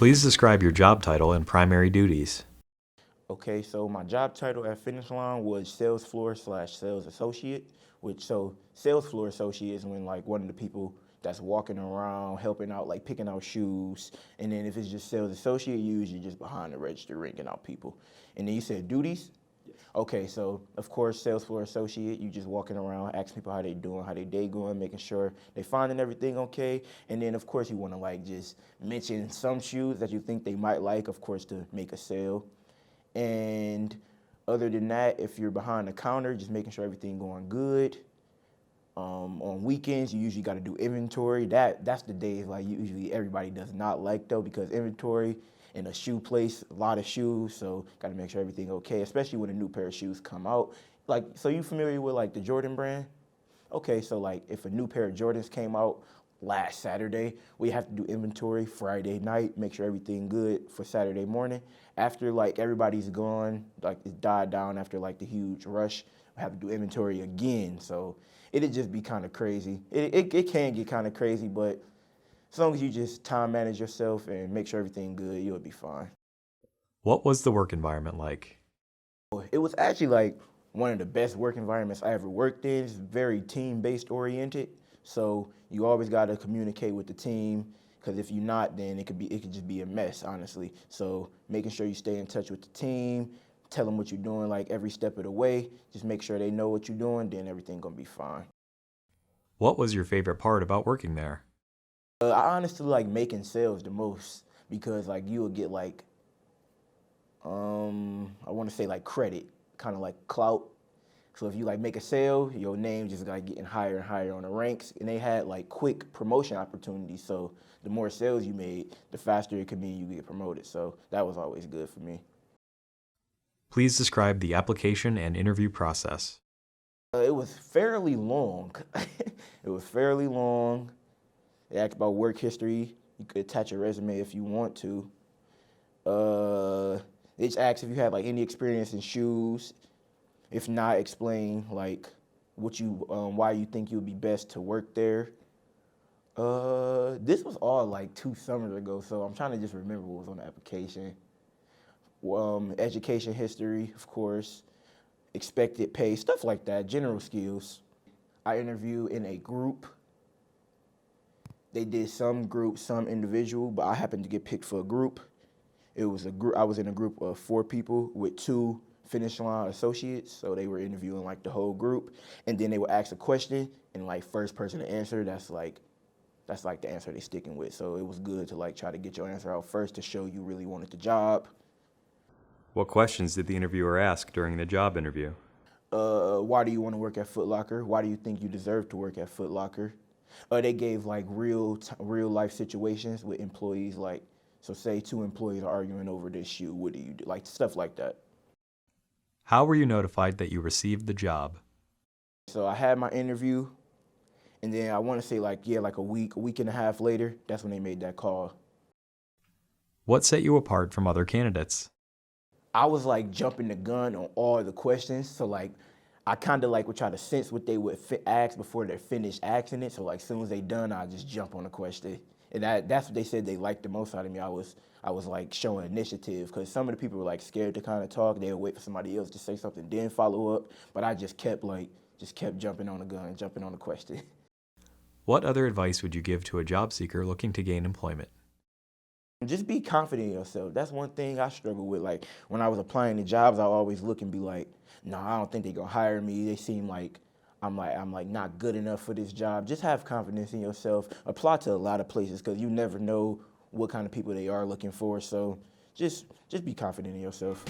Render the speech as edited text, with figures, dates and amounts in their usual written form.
Please describe your job title and primary duties. Okay, so my job title at Finish Line was sales floor slash sales associate, so sales floor associate is when like one of the people that's walking around helping out, like picking out shoes. And then if it's just sales associate, you usually just behind the register ringing out people. And then you said duties? Okay, so of course, sales floor associate, you just walking around, asking people how they doing, how their day going, making sure they finding everything okay. And then of course you wanna like just mention some shoes that you think they might like, of course, to make a sale. And other than that, if you're behind the counter, just making sure everything going good. On weekends, you usually got to do inventory. That's the days like usually everybody does not like though, because inventory in a shoe place, a lot of shoes, so got to make sure everything okay, especially when a new pair of shoes come out. Like, so you familiar with like the Jordan brand? Okay, so like if a new pair of Jordans came out last Saturday, we have to do inventory Friday night, make sure everything good for Saturday morning. After like everybody's gone, like it died down after like the huge rush, we have to do inventory again. So it'd just be kind of crazy. It can get kind of crazy, but as long as you just time manage yourself and make sure everything good, you'll be fine. What was the work environment like? It was actually like one of the best work environments I ever worked in. It's very team-based oriented. So you always got to communicate with the team, because if you're not, then it could just be a mess, honestly. So making sure you stay in touch with the team, tell them what you're doing like every step of the way, just make sure they know what you're doing, then everything gonna be fine. What was your favorite part about working there? I honestly like making sales the most, because like you will get like, I want to say like credit, kind of like clout. So if you like make a sale, your name just like getting higher and higher on the ranks. And they had like quick promotion opportunities. So the more sales you made, the faster it could mean you get promoted. So that was always good for me. Please describe the application and interview process. It was fairly long. It was fairly long. They asked about work history. You could attach your resume if you want to. They just asked if you had like any experience in shoes. If not, explain like why you think you would be best to work there. This was all like 2 summers ago, so I'm trying to just remember what was on the application. Education history, of course, expected pay, stuff like that, general skills. I interviewed in a group. They did some group, some individual, but I happened to get picked for a group. It was a group. I was in a group of 4 people with 2 Finish Line associates, so they were interviewing like the whole group, and then they would ask a question, and like first person to answer, that's like the answer they're sticking with. So it was good to like try to get your answer out first to show you really wanted the job. What questions did the interviewer ask during the job interview? Why do you want to work at Foot Locker? Why do you think you deserve to work at Foot Locker? They gave like real life situations with employees, like, so say 2 employees are arguing over this shoe, what do you do? Like stuff like that. How were you notified that you received the job? So I had my interview, and then I want to say like, yeah, like a week and a half later, that's when they made that call. What set you apart from other candidates? I was like jumping the gun on all the questions, so like I kind of like would try to sense what they would ask before they're finished asking it. So like as soon as they done, I just jump on the question, and that's what they said they liked the most out of me. I was like showing initiative, because some of the people were like scared to kind of talk. They would wait for somebody else to say something, then follow up. But I just kept jumping on the gun, jumping on the question. What other advice would you give to a job seeker looking to gain employment? Just be confident in yourself. That's one thing I struggle with. Like when I was applying to jobs, I always look and be like, no, I don't think they're gonna hire me. They seem like I'm like not good enough for this job. Just have confidence in yourself. Apply to a lot of places, because you never know what kind of people they are looking for. So just be confident in yourself.